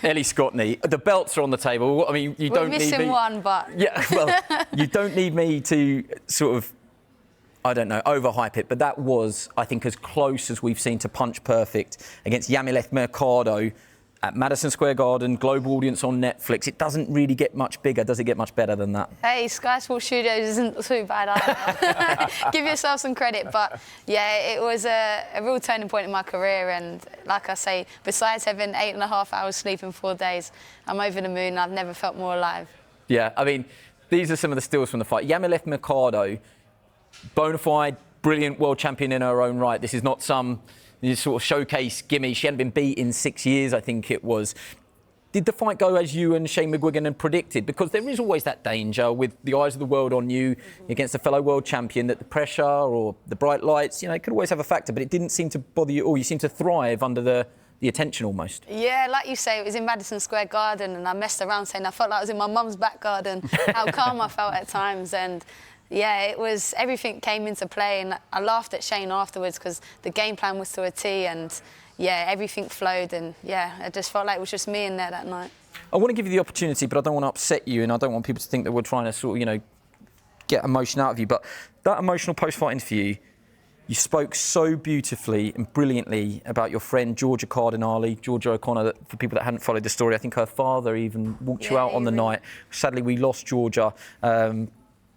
Ellie Scotney. The belts are on the table. I mean, you don't need me... We're missing one, but... Yeah, well, you don't need me to sort of, I don't know, overhype it, but that was, I think, as close as we've seen to punch perfect against Yamileth Mercado at Madison Square Garden, global audience on Netflix. It doesn't really get much bigger. Does it get much better than that? Hey, Sky Sports Studios isn't too bad either. Give yourself some credit. But, yeah, it was a real turning point in my career. And, like I say, besides having 8.5 hours sleep in 4 days, I'm over the moon. I've never felt more alive. Yeah, I mean, these are some of the stills from the fight. Yamileth Mercado, bona fide, brilliant world champion in her own right. This is not some sort of showcase gimme. She hadn't been beat in 6 years, I think it was. Did the fight go as you and Shane McGuigan had predicted? Because there is always that danger with the eyes of the world on you against a fellow world champion that the pressure or the bright lights, it could always have a factor, but it didn't seem to bother you at all. You seemed to thrive under the attention almost. Yeah, like you say, it was in Madison Square Garden and I messed around saying I felt like I was in my mum's back garden, how calm I felt at times. And yeah, it was, everything came into play and I laughed at Shane afterwards because the game plan was to a T and yeah, everything flowed and yeah, I just felt like it was just me in there that night. I want to give you the opportunity, but I don't want to upset you and I don't want people to think that we're trying to sort of, get emotion out of you. But that emotional post-fight interview, you spoke so beautifully and brilliantly about your friend Georgia Cardinale, Georgia O'Connor. For people that hadn't followed the story, I think her father even walked you out on the night. Sadly, we lost Georgia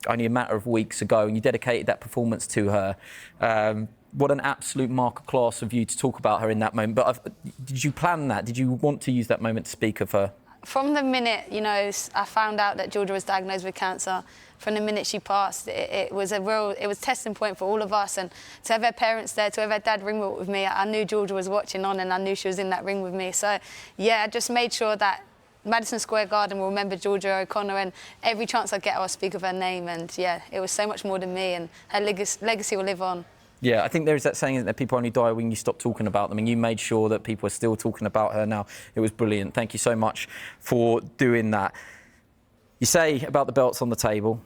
only a matter of weeks ago, and you dedicated that performance to her. What an absolute mark of class of you to talk about her in that moment. But did you plan that? Did you want to use that moment to speak of her? From the minute, I found out that Georgia was diagnosed with cancer, from the minute she passed, it was a testing point for all of us. And to have her parents there, to have her dad ring with me, I knew Georgia was watching on and I knew she was in that ring with me. So, yeah, I just made sure that Madison Square Garden will remember Georgia O'Connor, and every chance I get, I'll speak of her name. And, yeah, it was so much more than me, and her legacy will live on. Yeah, I think there is that saying that people only die when you stop talking about them, and you made sure that people are still talking about her now. It was brilliant. Thank you so much for doing that. You say about the belts on the table,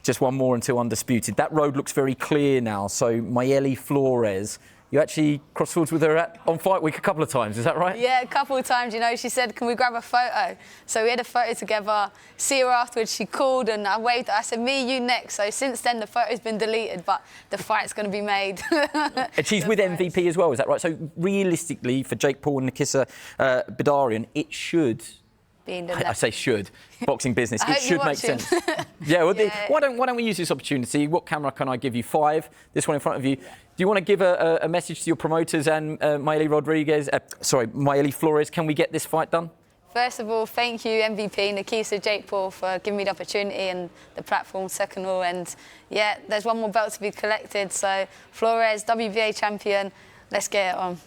just one more until undisputed. That road looks very clear now. So Mayeli Flores, you actually crossed swords with her on Fight Week a couple of times, is that right? Yeah, a couple of times, she said, can we grab a photo? So we had a photo together, see her afterwards, she called and I waved, I said, me, you next. So since then, the photo's been deleted, but the fight's going to be made. And she's with MVP as well, is that right? So realistically, for Jake Paul and Nikisa Bidarian, it should... I say should. Boxing business. It should make sense. Yeah. Well, yeah. Why don't we use this opportunity? What camera can I give you? 5. This one in front of you. Yeah. Do you want to give a message to your promoters and Mayeli Flores? Can we get this fight done? First of all, thank you, MVP, Nikisa, Jake Paul, for giving me the opportunity and the platform, second of all. And yeah, there's one more belt to be collected. So Flores, WBA champion. Let's get it on.